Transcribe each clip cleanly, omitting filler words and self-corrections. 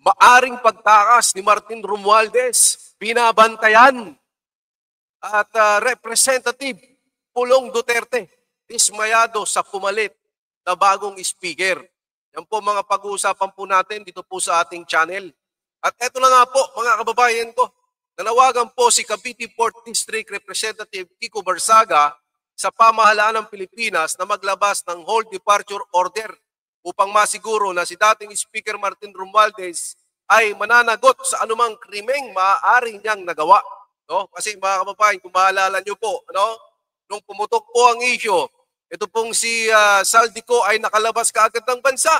maaring pagtakas ni Martin Romualdez, binabantayan. At Representative Pulong Duterte, dismayado sa pumalit na bagong speaker. Yan po mga pag-uusapan po natin dito po sa ating channel. At eto na nga po mga kababayan ko, nanawagan po si Cavite 4th District Representative Kiko Barzaga sa pamahalaan ng Pilipinas na maglabas ng hold departure order upang masiguro na si dating Speaker Martin Romualdez ay mananagot sa anumang krimeng maaari niyang nagawa. No? Kasi mga kababayan, kung maalala niyo po, no? Nung pumutok po ang issue, ito pong si Saldico ay nakalabas kaagad ng bansa.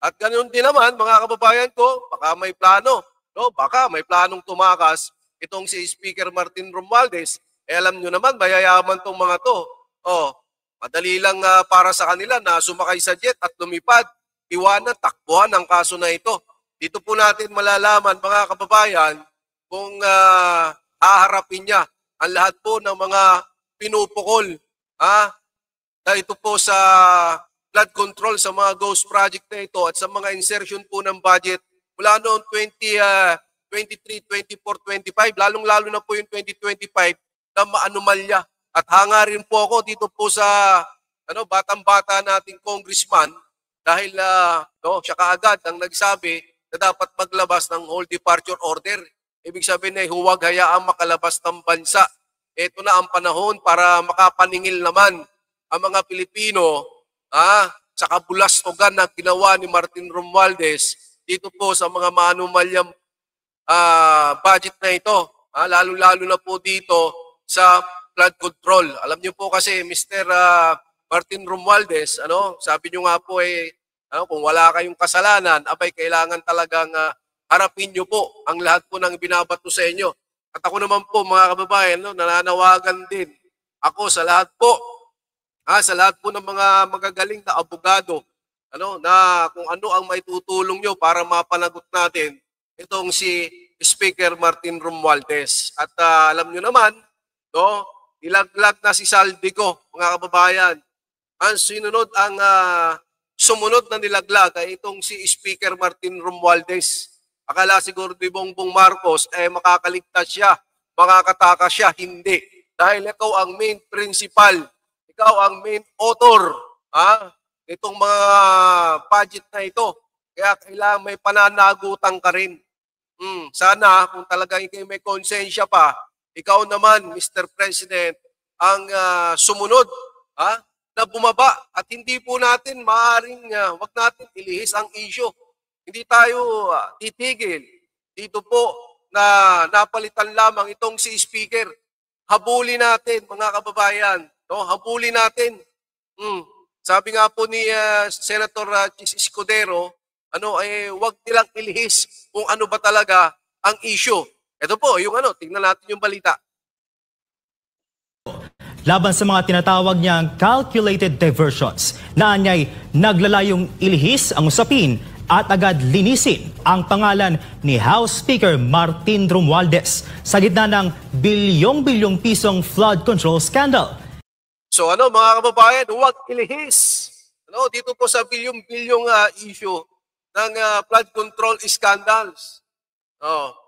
At ganoon din naman, mga kababayan ko, baka may plano, no? Baka may planong tumakas itong si Speaker Martin Romualdez. Eh, alam nyo naman, mayayaman tong mga to. Oh, madali lang para sa kanila na sumakay sa jet at lumipad, iwanan, takbuhan ang kaso na ito. Dito po natin malalaman, mga kababayan, kung haharapin niya ang lahat po ng mga pinupukol na ito po sa flood control sa mga ghost project na ito at sa mga insertion po ng budget mula noong 2023, 24, 25, lalong-lalo na po yung 2025 na maanumalya. At hangarin po ako dito po sa batang-bata nating congressman dahil siya kaagad ang nagsabi na dapat maglabas ng hold departure order. Ibig sabihin ay huwag hayaang makalabas ng bansa. Ito na ang panahon para makapaningil naman ang mga Pilipino sa kabulastugan na ginawa ni Martin Romualdez dito po sa mga maanumalyang budget na ito. Lalo-lalo na po dito sa flood control. Alam niyo po kasi Mr. Martin Romualdez, sabi niyo nga po kung wala kayong kasalanan, abay kailangan talagang harapin niyo po ang lahat po ng binabato sa inyo. At ako naman po mga kababayan, nananawagan din ako sa lahat po, sa lahat po ng mga magagaling na abogado, na kung ano ang maitutulong nyo para mapanagot natin itong si Speaker Martin Romualdez. At alam nyo naman, ilaglag na si Saldico, mga kababayan. Ang sumunod na nilaglag ay itong si Speaker Martin Romualdez. Akala siguro ni Bongbong Marcos makakaligtas siya, makakatakas siya. Hindi. Dahil ikaw ang main principal, ikaw ang main author itong mga budget na ito. Kaya kailangan may pananagutan ka rin. Sana kung talagang ikaw may konsensya pa, ikaw naman, Mr. President, ang sumunod na bumaba. At hindi po natin maaaring wag natin ilihis ang issue. Hindi tayo titigil dito po na napalitan lamang itong si Speaker. Habulin natin, mga kababayan. Habulin natin. Sabi nga po ni Senator Chis Escudero, wag nilang ilihis kung ano ba talaga ang issue. Ito po, yung tingnan natin yung balita. Laban sa mga tinatawag niyang calculated diversions, na anya'y naglalayong ilihis ang usapin at agad linisin ang pangalan ni House Speaker Martin Romualdez sa gitna ng bilyong-bilyong pisong flood control scandal. So mga kababayan, huwag ilihis. Dito po sa bilyong-bilyong issue ng flood control scandals.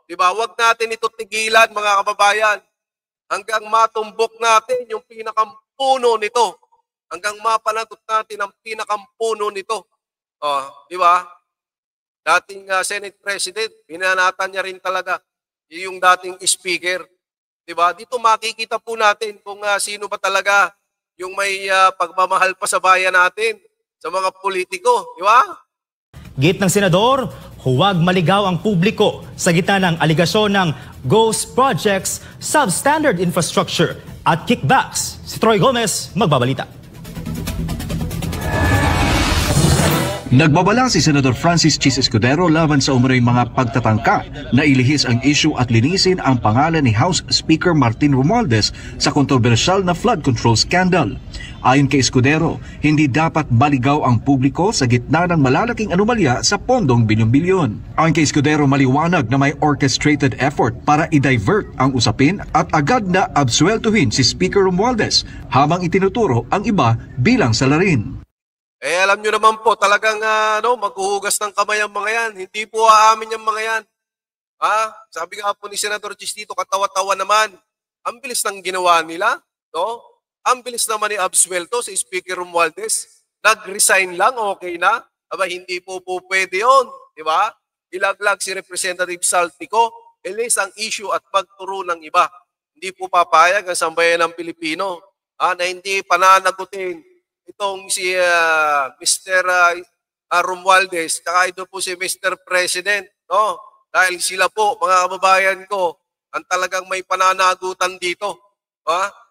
Diba? Huwag natin ito tigilan, mga kababayan, hanggang matumbok natin yung pinakampuno nito. Hanggang mapanagot natin ang pinakampuno nito. Diba? Dating Senate President, pinanatan niya rin talaga yung dating Speaker. Diba? Dito makikita po natin kung sino ba talaga yung may pagmamahal pa sa bayan natin, sa mga politiko. Diba? Git ng Senador, huwag maligaw ang publiko sa gitna ng aligasyon ng ghost projects, substandard infrastructure at kickbacks. Si Troy Gomez, magbabalita. Nagbabala si Senador Francis Chis Escudero laban sa umano'y mga pagtatangka na ilihis ang issue at linisin ang pangalan ni House Speaker Martin Romualdez sa kontrobersyal na flood control scandal. Ayon kay Escudero, hindi dapat baligaw ang publiko sa gitna ng malalaking anomalya sa pondong bilyon-bilyon. Ayon kay Escudero, maliwanag na may orchestrated effort para i-divert ang usapin at agad na absueltuhin si Speaker Romualdez habang itinuturo ang iba bilang salarin. Eh alam nyo naman po, talagang maghuhugas ng kamay ang mga yan. Hindi po aamin yung mga yan. Sabi nga po ni Senator Chis dito, katawa-tawa naman. Ang bilis ng ginawa nila. No? Ang bilis naman ni Absuelto sa Speaker Romualdez. Nag-resign lang, okay na. Aba, hindi po pwede yun. Di ba? Ilaglag si Representative Saltico, ilis ang issue at pagturo ng iba. Hindi po papayag ang sambayan ng Pilipino na hindi pananagutin itong si Mr. Romualdez, kaya ito po si Mr. President. No? Dahil sila po, mga kababayan ko, ang talagang may pananagutan dito.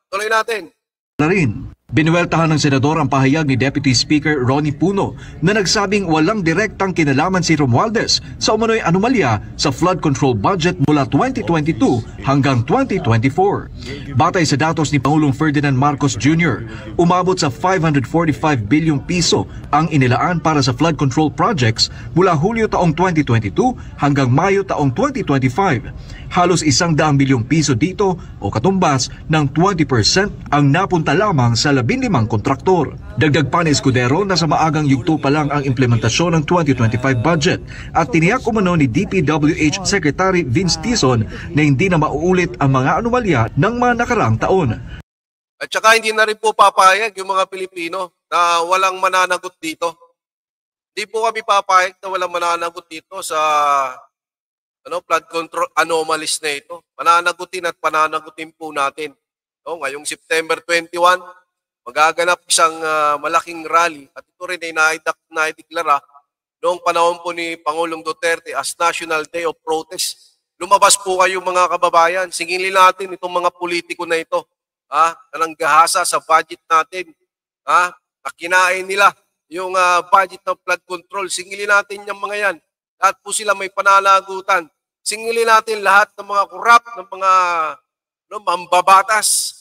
Tuloy natin. Na rin, binuweltahan ng senador ang pahayag ni Deputy Speaker Ronnie Puno na nagsabing walang direktang kinalaman si Romualdez sa umano'y anomalya sa flood control budget mula 2022 hanggang 2024. Batay sa datos ni Pangulong Ferdinand Marcos Jr., umabot sa 545 bilyong piso ang inilaan para sa flood control projects mula Hulyo taong 2022 hanggang Mayo taong 2025. Halos 100 bilyong piso dito o katumbas ng 20% ang napunta lamang sa 15 kontraktor. Dagdag pa ni Escudero na sa maagang yugto pa lang ang implementasyon ng 2025 budget at tiniyak umano ni DPWH Secretary Vince Tison na hindi na mauulit ang mga anomalya ng mga nakaraang taon. At saka hindi na rin po papayag yung mga Pilipino na walang mananagot dito. Hindi po kami papayag na walang mananagot dito sa flood control anomalies na ito. Pananagutin at pananagutin po natin. Ngayong September 21, magaganap isang malaking rally at ito rin ay naideklara noong panahon po ni Pangulong Duterte as National Day of Protest. Lumabas po kayo mga kababayan, singilin natin itong mga politiko na ito na nanggahasa sa budget natin. Na kinain nila yung budget ng flood control. Singilin natin yung mga yan. Lahat po sila may pananagutan. Singilin natin lahat ng mga korap, ng mga mambabatas.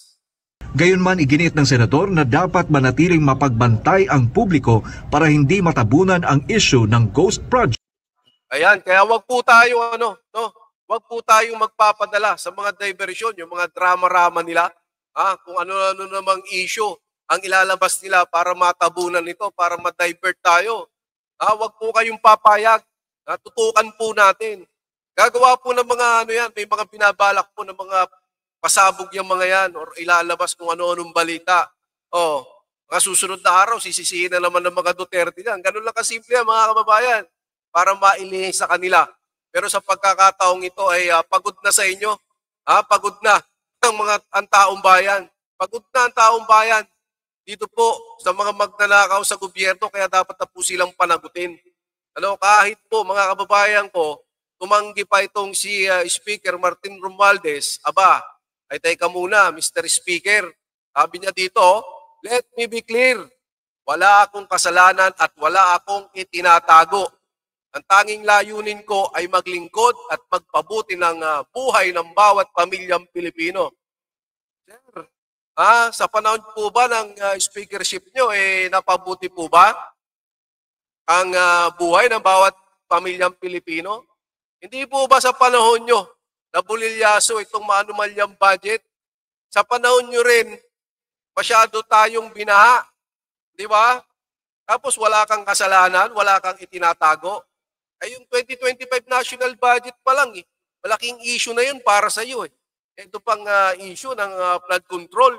Gayunman iginit ng senador na dapat manatiling mapagbantay ang publiko para hindi matabunan ang issue ng ghost project. Ayan, kaya wag po tayo wag po tayong magpapadala sa mga diversion, yung mga drama-rama nila, kung ano-ano namang issue ang ilalabas nila para matabunan ito, para ma-divert tayo. Wag po kayong papayag. Tutukan po natin. Gagawa po ng mga may mga binabalak po ng mga pasabog yung mga yan or ilalabas kung ano-anong balita. Mga susunod na araw, sisisihin na naman ng mga Duterte yan. Ganun lang kasimple yan, mga kababayan, para mailihis sa kanila. Pero sa pagkakataong ito ay pagod na sa inyo. Pagod na ang taong bayan. Pagod na ang taong bayan dito po sa mga magnanakaw sa gobyerno, kaya dapat na po silang panagutin. Kahit po mga kababayan ko, tumanggi pa itong si Speaker Martin Romualdez, ay teka muna, Mr. Speaker, sabi niya dito, let me be clear, wala akong kasalanan at wala akong itinatago. Ang tanging layunin ko ay maglingkod at magpabuti ng buhay ng bawat pamilyang Pilipino. Sir, sa panahon po ba ng speakership nyo, napabuti po ba ang buhay ng bawat pamilyang Pilipino? Hindi po ba sa panahon nyo nabulilyaso itong maanumalyang budget? Sa panahon nyo rin, masyado tayong binaha. Di ba? Tapos wala kang kasalanan, wala kang itinatago. Ay yung 2025 national budget pa lang, malaking issue na yun para sa iyo. Ito pang issue ng flood control.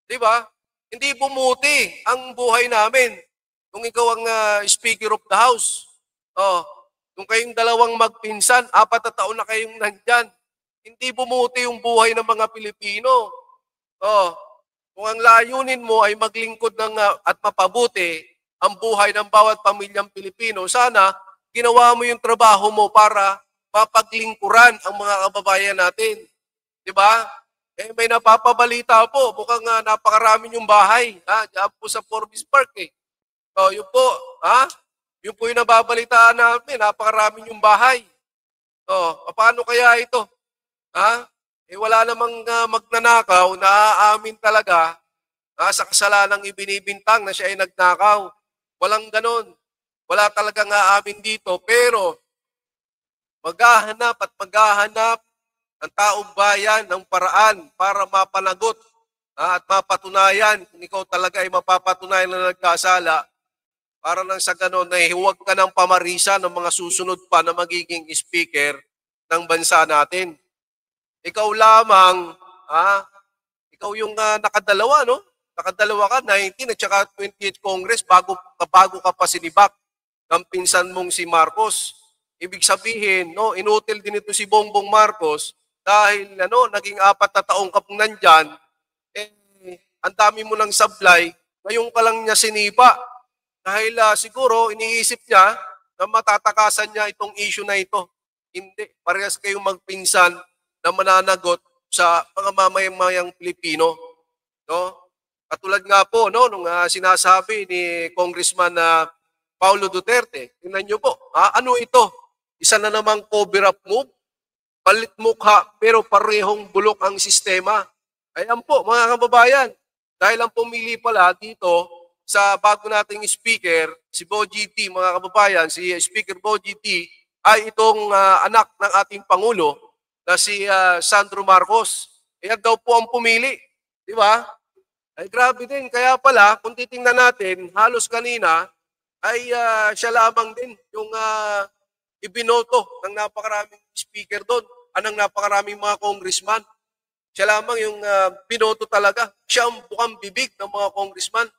Di ba? Hindi bumuti ang buhay namin kung ikaw ang Speaker of the House. Kung kayong dalawang magpinsan, 4 na taon na kayong nandyan, hindi bumuti yung buhay ng mga Pilipino. Kung ang layunin mo ay maglingkod at mapabuti ang buhay ng bawat pamilyang Pilipino, sana ginawa mo yung trabaho mo para mapaglingkuran ang mga kababayan natin. Diba? May napapabalita po, mukhang napakarami yung bahay. Diyan po sa Forbes Park. Yun po, yun po yung nababalitaan namin, napakarami yung bahay. Paano kaya ito? Wala namang magnanakaw na aamin talaga sa kasalanang ibinibintang na siya ay nagnakaw. Walang ganon. Wala talagang aamin dito. Pero maghahanap at maghahanap ang taong bayan ng paraan para mapanagot at mapatunayan kung ikaw talaga ay mapapatunayan na nagkasala. Para lang sa ganon na huwag ka ng pamarisa ng mga susunod pa na magiging speaker ng bansa natin. Ikaw lamang, ikaw yung nakadalawa, no? Nakadalawa ka, 19 at saka 28th Congress bago ka pa sinibak ng pinsan mong si Marcos. Ibig sabihin, no, inutil din ito si Bongbong Marcos dahil naging 4 na taong ka pong nandyan, ang dami mo ng sablay, ngayon ka lang niya sinipa. Dahil siguro iniisip niya na matatakasan niya itong issue na ito. Hindi, parehas kayong magpinsan na mananagot sa mga mamamayang Pilipino. No? Katulad nga po nung sinasabi ni Congressman Paulo Duterte, tingnan niyo po, ano ito? Isa na namang cover-up move, palit mukha pero parehong bulok ang sistema. Ayan po mga kababayan, dahil ang pumili pala dito sa bago nating speaker, si Bo GT, mga kababayan, si Speaker Bo GT ay itong anak ng ating Pangulo na si Sandro Marcos. Yan daw po ang pumili. Di ba? Ay grabe din. Kaya pala, kung titingnan natin, halos kanina ay siya lamang din yung ibinoto ng napakaraming speaker doon, ng napakaraming mga congressman. Siya lamang yung binoto talaga. Siya ang bukang bibig ng mga congressman.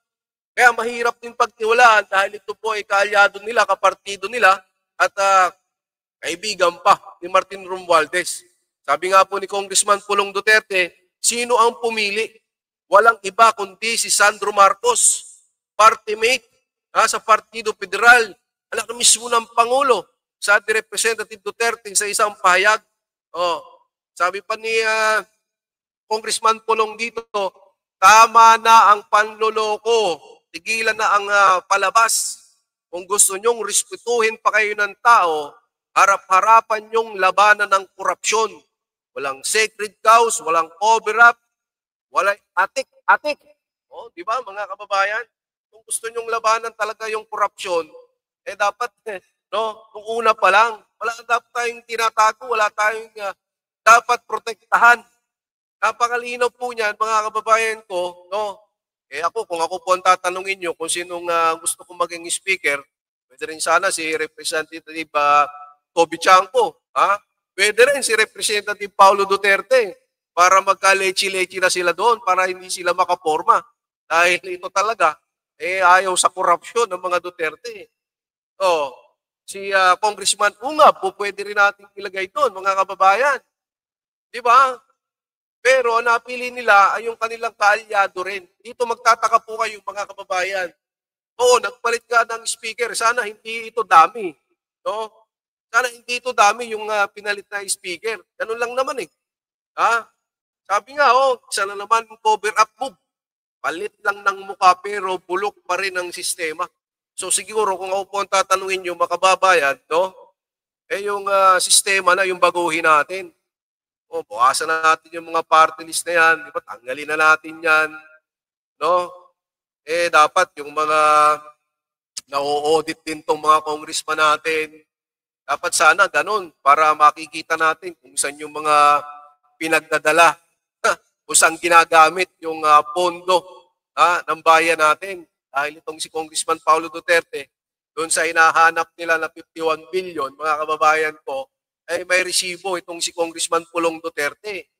Kaya mahirap din pagtiwalaan dahil ito po ay kaalyado nila, kapartido nila, at kaibigan pa ni Martin Romualdez. Sabi nga po ni Congressman Pulong Duterte, sino ang pumili? Walang iba kundi si Sandro Marcos, party mate sa Partido Federal, anak mismo ng Pangulo, sa Representative Duterte sa isang pahayag. Sabi pa ni Congressman Pulong dito, tama na ang panloloko. Tigilan na ang palabas. Kung gusto nyong respetuhin pa kayo ng tao, harap-harapan nyong labanan ng korupsyon. Walang sacred cows, walang cover-up, walang atik-atik. Di ba mga kababayan? Kung gusto nyong labanan talaga yung korupsyon, dapat, kung una pa lang, wala dapat tayong tinatago, wala tayong dapat protektahan. Napakalinaw po niyan, mga kababayan ko, ako, kung ako po ang tatanungin nyo kung sinong gusto kong maging speaker, pwede rin sana si Representative Toby Chanco. Pwede rin si Representative Paulo Duterte para magka-lechi-lechi na sila doon para hindi sila makaporma. Dahil ito talaga, ayaw sa korupsyon ng mga Duterte. Si Congressman Unga po pwede rin natin ilagay doon, mga kababayan. Di ba? Pero napili nila ay yung kanilang kaalyado rin. Dito magtataka po kayo mga kababayan. Oo, nagpalit ka ng speaker. Sana hindi ito dami. No? Sana hindi ito dami yung pinalit na speaker. Ganun lang naman eh. Sabi nga, isa na naman cover up move. Palit lang ng mukha pero bulok pa rin ang sistema. So siguro kung ako po ang tatanungin nyo makababayan, yung sistema na yung baguhin natin. Bukasan na natin yung mga party list na yan. Diba? Tanggalin na natin yan. Dapat yung mga na-audit din tong mga congressman natin. Dapat sana ganun para makikita natin kung saan yung mga pinagdadala, kung saan ginagamit yung pondo ng bayan natin. Dahil itong si Congressman Paulo Duterte, doon sa hinahanap nila na 51 billion, mga kababayan ko, ay may resibo itong si Congressman Pulong Duterte.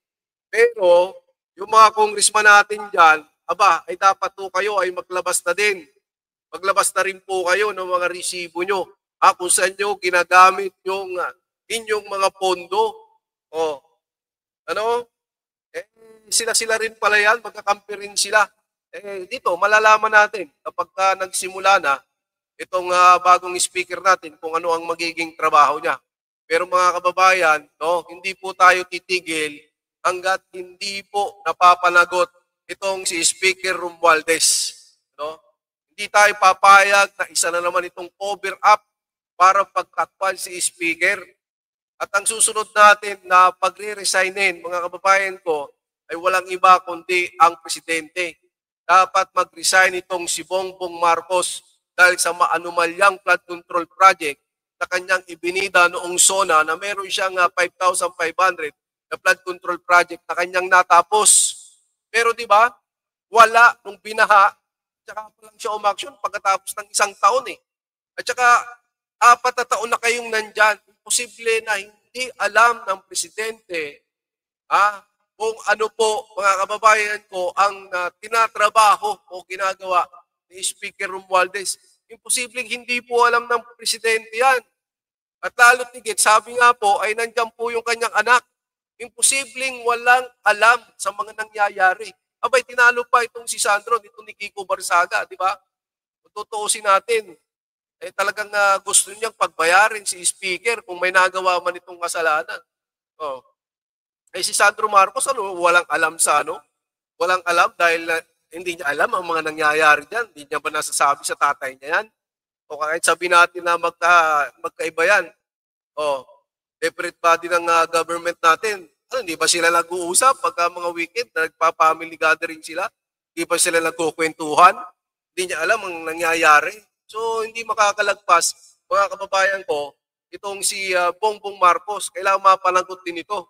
Pero, yung mga congressman natin dyan, ay dapat po kayo ay maglabas na din. Maglabas na rin po kayo ng mga resibo nyo. Kung saan nyo ginagamit yung inyong mga pondo. Sila rin pala yan, magkakampi rin sila. Dito, malalaman natin kapag nagsimula na itong bagong speaker natin kung ano ang magiging trabaho niya. Pero mga kababayan, hindi po tayo titigil hanggat hindi po napapanagot itong si Speaker Romualdez. Hindi tayo papayag na isa na naman itong cover up para pagtakpan si Speaker. At ang susunod natin na pagre-resignin, mga kababayan ko, ay walang iba kundi ang Presidente. Dapat mag-resign itong si Bongbong Marcos dahil sa maanumalyang flood control project na kanyang ibinida noong SONA na meron siyang 5,500 na flood control project na kanyang natapos. Pero di ba, wala nung binaha, Tsaka pa lang siya umaksyon pagkatapos ng 1 taon eh. At saka 4 na taon na kayong nandyan. Imposible na hindi alam ng presidente kung ano po, mga kababayan ko, ang tinatrabaho o ginagawa ni Speaker Romualdez. Imposibleng hindi po alam ng presidente yan. At lalo't higit, sabi nga po, ay nandyan po yung kanyang anak. Imposibleng walang alam sa mga nangyayari. Abay, tinalo pa itong si Sandro, itong ni Kiko Barsaga, di ba? Kung tutuusin natin, talagang gusto niyang pagbayarin si Speaker kung may nagawa man itong kasalanan. Oh. Si Sandro Marcos, walang alam sa Walang alam dahil hindi niya alam ang mga nangyayari diyan. Hindi niya ba nasasabi sa tatay niya yan? O kahit sabi natin na magkaiba yan. Separate body ng government natin. Hindi ba sila nag-uusap pagka mga weekend na nagpa-family gathering sila? Hindi ba sila nagkukwentuhan? Hindi niya alam ang nangyayari. So, hindi makakalagpas, mga kababayan ko, itong si Bongbong Marcos. Kailangan mapanagot din ito.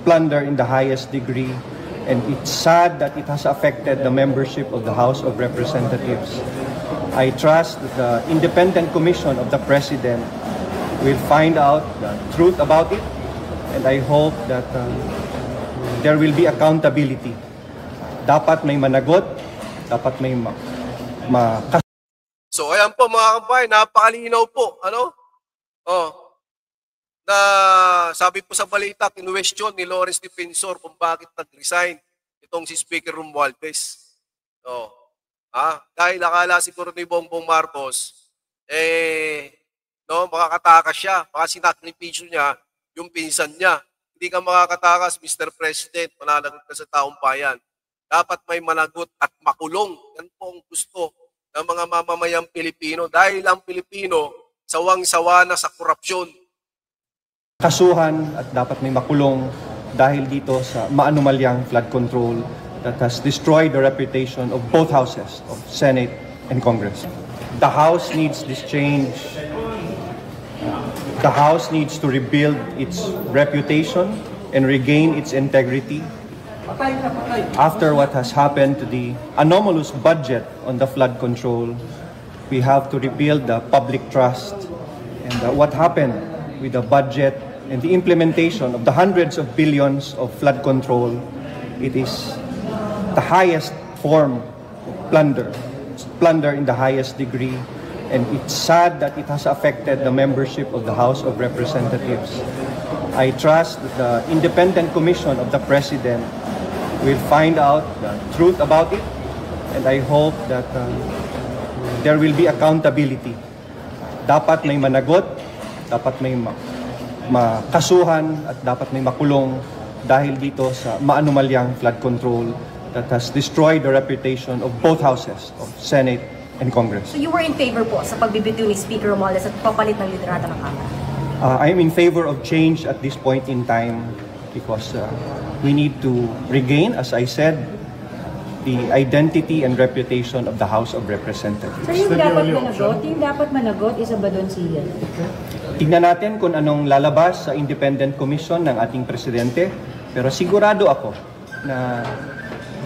Plunder in the highest degree, and it's sad that it has affected the membership of the House of Representatives. I trust that the independent commission of the President will find out the truth about it, and I hope that there will be accountability. Dapat may managot, dapat may So ayan po mga kababayan, napakalinaw po. Na sabi po sa balita, kinuwestiyon ni Lawrence Defensor kung bakit nag-resign itong si Speaker Romualdez. Dahil akala siguro ni Bongbong Marcos, makakatakas siya, baka sinakripisyo niya yung pinsan niya. Hindi ka makakatakas, Mr. President, mananagot ka sa taong bayan. Dapat may managot at makulong. Yan po ang gusto ng mga mamamayang Pilipino dahil ang Pilipino sawang-sawa na sa korupsyon. Kasuhan at dapat may makulong dahil dito sa maanumalyang flood control that has destroyed the reputation of both houses, of Senate and Congress. The House needs this change. The House needs to rebuild its reputation and regain its integrity. After what has happened to the anomalous budget on the flood control, we have to rebuild the public trust. And what happened with the budget and the implementation of the hundreds of billions of flood control, it is the highest form of plunder. It's plunder in the highest degree, and it's sad that it has affected the membership of the House of Representatives. I trust that the independent commission of the President will find out the truth about it, and I hope that there will be accountability. Dapat may managot, dapat may makasuhan at dapat may makulong dahil dito sa maanumalyang flood control that has destroyed the reputation of both houses, of Senate and Congress. So you were in favor po sa pagbibitiw ni Speaker Romualdez at papalit ng liderato ng Kamara? I am in favor of change at this point in time because we need to regain, as I said, the identity and reputation of the House of Representatives. So yung dapat managot, isa ba doon siya? Tingnan natin kung anong lalabas sa Independent Commission ng ating Presidente, pero sigurado ako na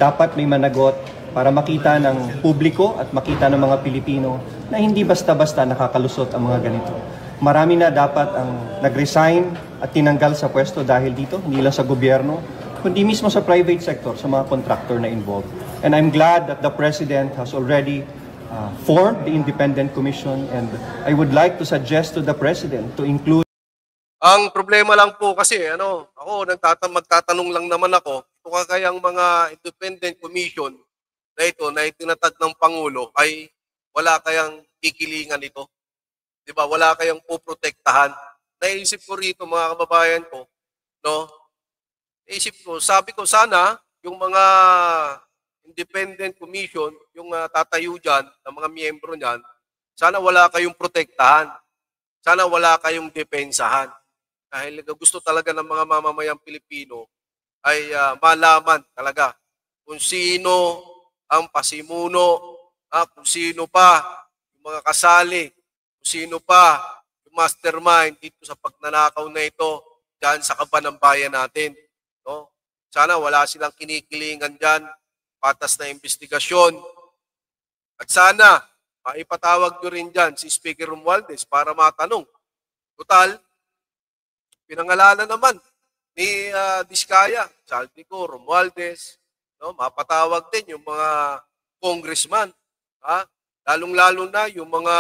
dapat may managot para makita ng publiko at makita ng mga Pilipino na hindi basta-basta nakakalusot ang mga ganito. Marami na dapat ang nag-resign at tinanggal sa pwesto dahil dito, hindi lang sa gobyerno, kundi mismo sa private sector, sa mga contractor na involved. And I'm glad that the President has already formed the Independent Commission, and I would like to suggest to the President to include. Ang problema lang po kasi, ako magtatanong lang naman ako, ito kayang mga Independent Commission na ito, na itinatag ng Pangulo, ay wala kayang kikilingan ito. Diba? Wala kayang puprotektahan. Naisip ko rito, mga kababayan ko, sabi ko sana, yung mga Independent Commission, yung tatayo dyan, ng mga miyembro niyan, sana wala kayong protektahan. Sana wala kayong depensahan. Dahil gusto talaga ng mga mamamayang Pilipino ay malaman talaga kung sino ang pasimuno, kung sino pa yung mga kasali, kung sino pa yung mastermind dito sa pagnanakaw na ito dyan sa kaban ng bayan natin. Sana wala silang kinikilingan dyan patas na investigasyon. At sana, maipatawag nyo rin dyan si Speaker Romualdez para matanong. Total, pinangalanan naman ni Diskaya, Saldico, Romualdez, no? Mapatawag din yung mga congressman. Lalong-lalo na yung mga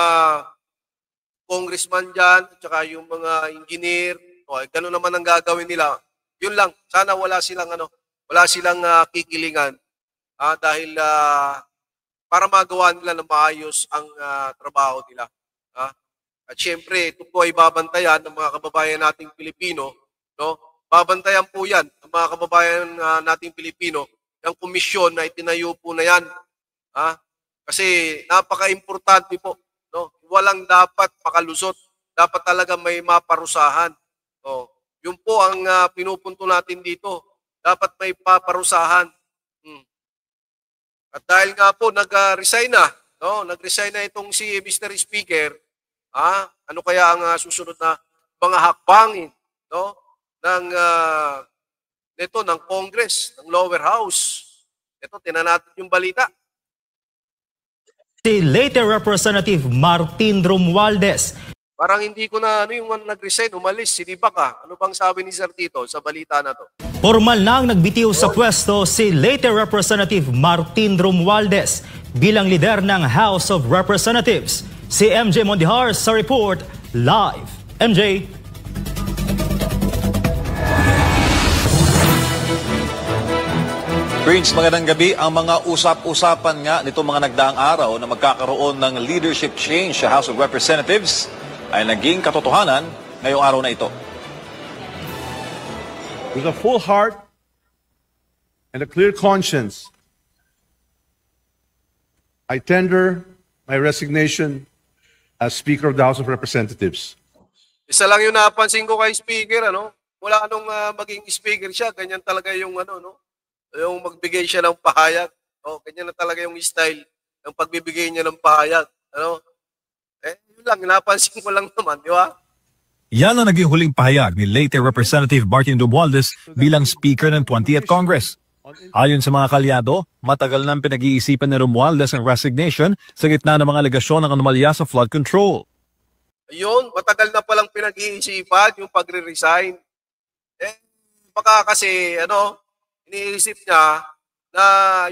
congressman dyan, at saka yung mga engineer, gano'n naman ang gagawin nila. Yun lang, sana wala silang kikilingan dahil para magawa nila ng maayos ang trabaho nila. At syempre, ito po ay babantayan ng mga kababayan nating Pilipino, no? Babantayan po yan ng mga kababayan nating Pilipino, yung komisyon na itinayo po na yan. Kasi napaka-importante po, no? Walang dapat makalusot. Dapat talaga may maparusahan. No? Yun po ang pinupunto natin dito. Dapat may paparusahan. At dahil nga po nag-resign na, no? Nag-resign na itong si Mr. Speaker, ano kaya ang susunod na mga hakbangin, no? ng Congress, ng lower house. Ito, tinan natin yung balita. Si late Representative Martin Romualdez. Parang hindi ko na yung nag-resign, umalis, sinibak ka. Ano bang sabi ni Sir Tito sa balita na to? Formal nang nagbitiw sa pwesto si late Representative Martin Romualdez bilang lider ng House of Representatives. Si MJ Mondihar sa report live. MJ. Prince, magandang gabi. Ang mga usap-usapan nga nito mga nagdaang araw na magkakaroon ng leadership change sa House of Representatives ay naging katotohanan ngayong araw na ito. With a full heart and a clear conscience, I tender my resignation as Speaker of the House of Representatives. Isa lang yung napansin ko kay Speaker, ano? Wala anong maging Speaker siya, ganyan talaga yung yung magbigay siya ng pahayag. Ganyan na talaga yung style ng pagbibigay niya ng pahayag. Yun lang, napansin ko lang naman, di ba? Yan ang naging huling pahayag ni late Representative Martin Romualdez bilang Speaker ng 20th Congress. Ayon sa mga kalyado, matagal nang pinag-iisipan ni Romualdez ang resignation sa gitna ng mga alegasyon ng anomalya sa flood control. Ayun, matagal na palang pinag-iisipan yung pagre-resign. Baka kasi, iniisip niya na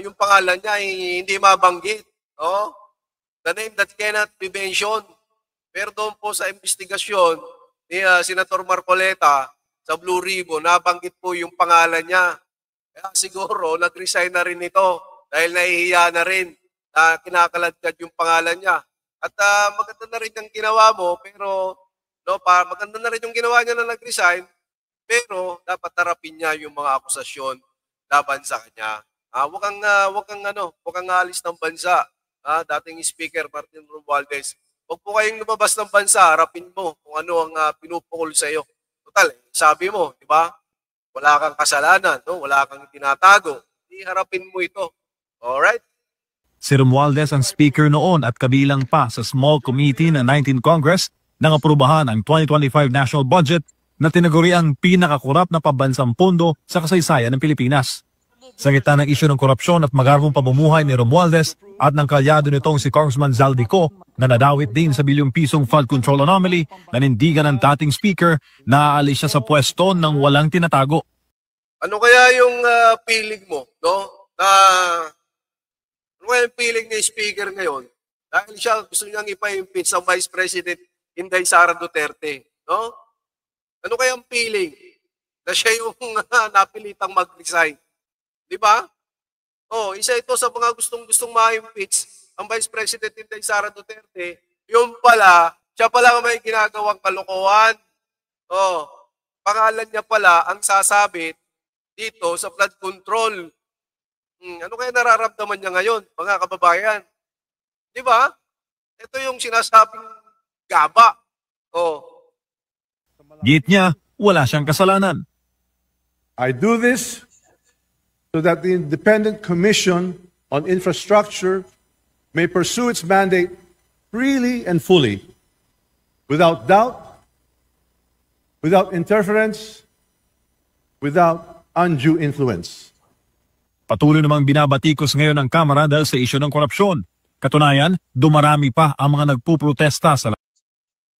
yung pangalan niya ay hindi mabanggit. The name that cannot be mentioned. Pero doon po sa investigasyon ni Senator Marcoleta sa Blue Ribbon, nabanggit po yung pangalan niya. Kaya siguro nag-resign na rin ito dahil nahihiya na rin na kinakaladkad yung pangalan niya. At maganda na rin yung ginawa mo, pero maganda na rin yung ginawa niya na nag-resign, pero dapat harapin niya yung mga akusasyon laban sa kanya. Huwag kang alis ng bansa. Dating Speaker Martin Romualdez. Huwag po kayong lumabas ng bansa, harapin mo kung ano ang pinupukol sa iyo. Total, sabi mo, di ba? Wala kang kasalanan, wala kang tinatago. Harapin mo ito. Alright? Si Romualdez ang Speaker noon at kabilang pa sa Small Committee ng 19th Congress nang aprubahan ang 2025 National Budget na tinaguri ang pinakakurap na pambansang pondo sa kasaysayan ng Pilipinas. Sa gitna ng isyu ng korupsyon at magarapong pamumuhay ni Romualdez at ng kalyado nitong si Congressman Zaldico na nadawit din sa ₱1 flood control anomaly, nanindigan ng dating Speaker na aalis siya sa pwesto nang walang tinatago. Ano kaya yung feeling mo, ano kaya yung feeling ni Speaker ngayon? Dahil siya gusto niyang ipa-impeach sa Vice President Inday Sara Duterte, Ano kaya ang feeling na siya yung napilitang mag-resign? Di ba? Isa ito sa mga gustong ma-impeach ang Vice President Inday Sara Duterte. Yung pala, siya pala may ginagawang kalokohan. Pangalan niya pala ang sasabit dito sa flood control. Ano kaya nararamdaman niya ngayon, mga kababayan? Di ba? Ito yung sinasabing gaba. Git niya, wala siyang kasalanan. I do this so that the Independent Commission on Infrastructure may pursue its mandate freely and fully, without doubt, without interference, without undue influence. Patuloy namang binabatikos ngayon ng Kamara dahil sa isyu ng korupsyon. Katunayan, dumarami pa ang mga nagpuprotesta sa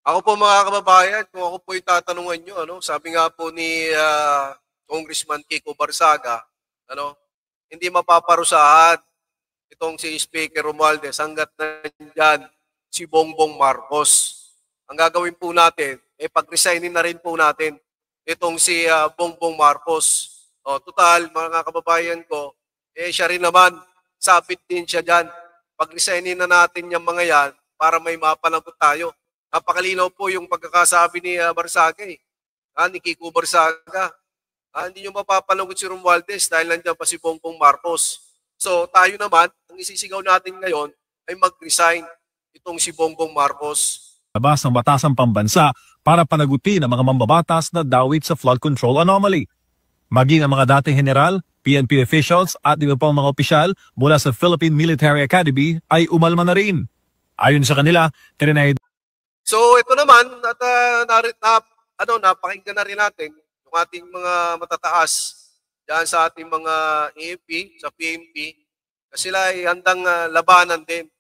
Ako po mga kababayan, kung ako po yung tatanungan nyo, sabi nga po ni Congressman Kiko Barsaga, hindi mapaparusahan itong si Speaker Romualdez hanggat nandyan si Bongbong Marcos. Ang gagawin po natin, pag-resignin na rin po natin itong si Bongbong Marcos. Total, mga kababayan ko, siya rin naman, sabit din siya dyan. Pag-resignin na natin yung mga yan para may mapanagot tayo. Napakalinaw po yung pagkakasabi ni Barsaga, ni Kiko Barsaga. Hindi nyo mapapanagot si Romualdez dahil nandiyan pa si Bongbong Marcos. So tayo naman, ang isisigaw natin ngayon ay mag-resign itong si Bongbong Marcos. labas ng batasang pambansa para panagutin ang mga mambabatas na dawit sa flood control anomaly. Maging ang mga dating general, PNP officials at iba pang mga opisyal mula sa Philippine Military Academy ay umalma na rin. Ayon sa kanila, trinay. So ito naman, at napakinggan na rin natin yung ating mga matataas diyan sa ating mga AFP, sa PNP, na sila ay handang labanan din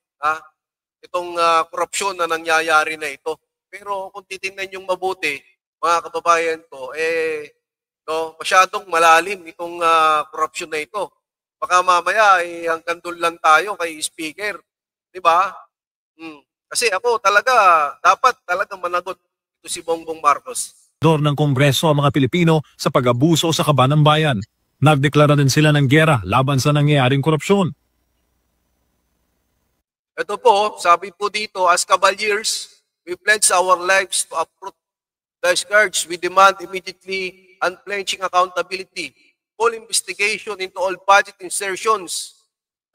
itong korupsyon na nangyayari na ito. Pero kung titingnan yung mabuti, mga kababayan ko, masyadong malalim itong korupsyon na ito. Baka mamaya hanggang doon lang tayo kay Speaker. Di ba? Kasi ako dapat talaga managot ito si Bongbong Marcos. Ng Kongreso ang mga Pilipino sa pag-abuso sa kaban ng bayan. Nagdeklara din sila ng giyera laban sa nangyayaring korupsyon. Ito po, sabi po dito, as Cavaliers, we pledge our lives to uproot the scourge. We demand immediately unflinching accountability, full investigation into all budget insertions,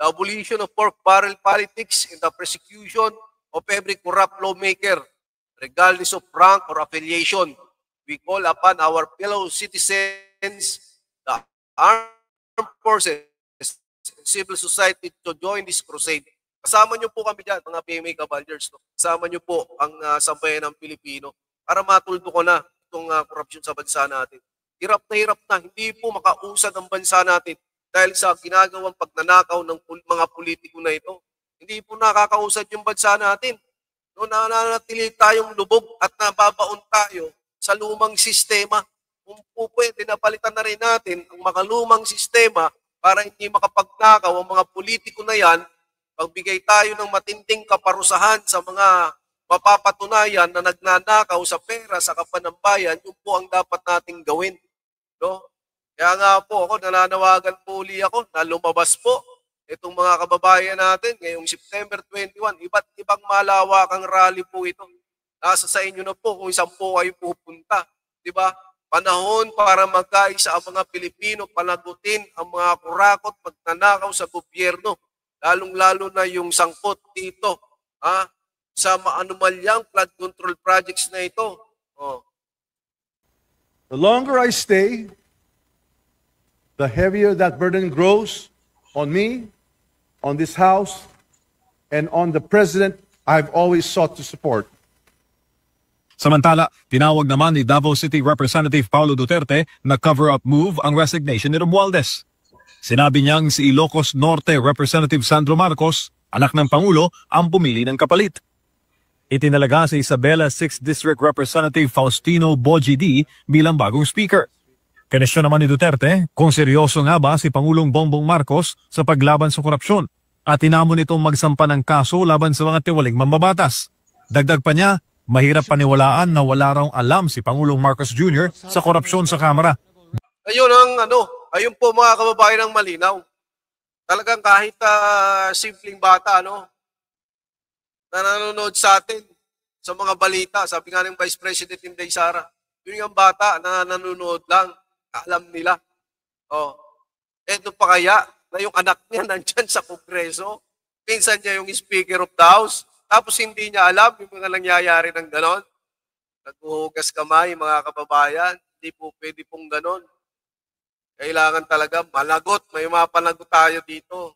the abolition of pork barrel politics, and the prosecution of every corrupt lawmaker, regardless of rank or affiliation. We call upon our fellow citizens, the armed forces, and civil society to join this crusade. Kasama niyo po kami dyan, mga PMA Cavaliers. Kasama niyo po ang sambayan ng Pilipino para matuldo ko na itong korupsyon sa bansa natin. Hirap na, hindi po makausad ang bansa natin dahil sa ginagawang pagnanakaw ng mga politiko na ito. Hindi po nakakausad yung bansa natin. Nananatili tayong lubog at nababaon tayo sa lumang sistema. Kung po pwede, napalitan na rin natin ang makalumang sistema para hindi makapagnakaw ang mga politiko na yan. Pagbigay tayo ng matinding kaparusahan sa mga mapapatunayan na nagnanakaw sa pera sa kapan ng bayan, yun po ang dapat nating gawin. Kaya nga po ako, nananawagan po uli ako na lumabas po itong mga kababayan natin ngayong September 21. Iba't ibang malawakang rally po ito. Nasa sa inyo na po kung saan po kayo pupunta. Diba? Panahon para magkaisa ang mga Pilipino, panagutin ang mga kurakot, magnanakaw sa gobyerno. Lalong-lalo na yung sangkot dito sa maanumalyang flood control projects na ito. The longer I stay, the heavier that burden grows on me, on this House, and on the President I've always sought to support. Samantala, tinawag naman ni Davao City Representative Paulo Duterte na cover-up move ang resignation ni Romualdez. Sinabi niyang si Ilocos Norte Representative Sandro Marcos, anak ng Pangulo, ang pumili ng kapalit. Itinalaga si Isabela 6th District Representative Faustino Boji D bilang bagong speaker. Kinesyon naman ni Duterte kung seryoso nga ba si Pangulong Bongbong Marcos sa paglaban sa korupsyon at tinamon itong magsampa ng kaso laban sa mga tiwaling mambabatas. Dagdag pa niya, mahirap paniwalaan na wala raw alam si Pangulong Marcos Jr. sa korupsyon sa Kamara. Ayun po mga kababayan ng malinaw. Talagang kahit simpleng bata, na nanonood sa atin sa mga balita, sabi nga ng Vice President Inday Sara, yun yung bata na nanonood lang, alam nila. Eto pa kaya na yung anak niya nandyan sa Kongreso, pinsan niya yung Speaker of the House, tapos hindi niya alam yung mga nangyayari ng ganon. Naghuhugas kamay, mga kababayan, hindi po pwede pong ganon. Kailangan talaga managot, may mapanagot tayo dito.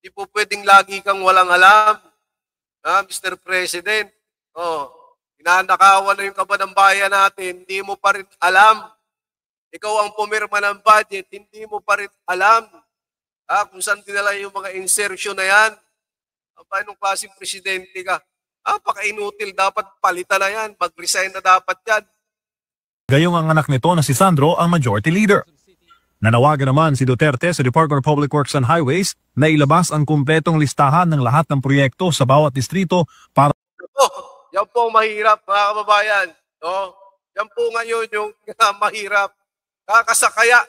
Hindi po pwedeng lagi kang walang alam. Mr. President, inanakawan na yung kaban ng bayan natin, hindi mo pa rin alam. ikaw ang pumirma ng budget, hindi mo pa rin alam kung saan dinala yung mga insertion na yan. Anong klaseng presidente ka? Paka-inutil, dapat palitan na yan, mag-resign na dapat yan. Gayong ang anak nito na si Sandro ang majority leader. Nanawagan naman si Duterte sa Department of Public Works and Highways na ilabas ang kumpletong listahan ng lahat ng proyekto sa bawat distrito para... Yan po ang mahirap, mga kababayan. No? Yan po ngayon yung mahirap. Kakasakaya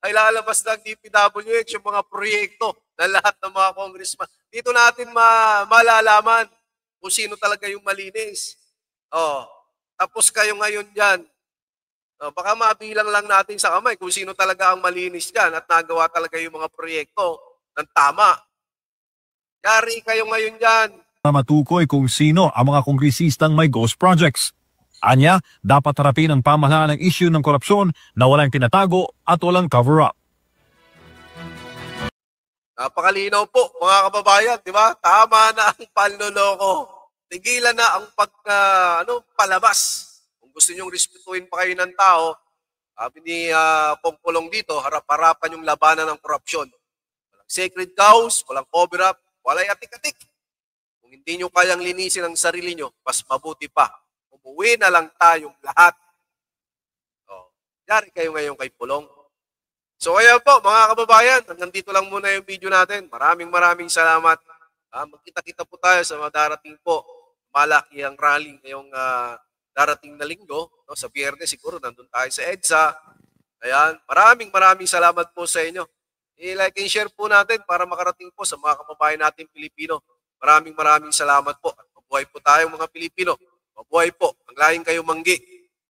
ay lalabas ng DPWH yung mga proyekto ng lahat ng mga congressman. Dito natin malalaman kung sino talaga yung malinis. Tapos kayo ngayon dyan, baka mabilang lang natin sa kamay kung sino talaga ang malinis dyan at nagawa talaga yung mga proyekto ng tama. Yari kayo ngayon dyan. Matukoy kung sino ang mga kongresistang may ghost projects. Anya, dapat harapin ang pamahalaan ng issue ng korupsyon na walang tinatago at walang cover-up. Napakalinaw po, mga kababayan, di ba? Tama na ang panloloko. Tigilan na ang palabas. Kung gusto nyong respetuhin pa kayo ng tao, sabi ni Pongpolong dito, harap-harapan yung labanan ng korupsyon. Walang sacred cows, walang cover-up, walang atik-atik. Kung hindi nyo kayang linisin ang sarili nyo, mas mabuti pa. Umuwi na lang tayong lahat. Yari kayo ngayon kay Pulong. So ayan po mga kababayan, hanggang dito lang muna yung video natin. Maraming salamat. Magkita-kita po tayo sa mga darating po. Malaki ang rally ngayong darating na linggo. No? Sa Biyernes siguro nandun tayo sa EDSA. Ayan, maraming salamat po sa inyo. I-like and share po natin para makarating po sa mga kababayan natin Pilipino. Maraming salamat po. At mabuhay po tayong mga Pilipino. Mabuhay po. Ang lahing kayo manggi.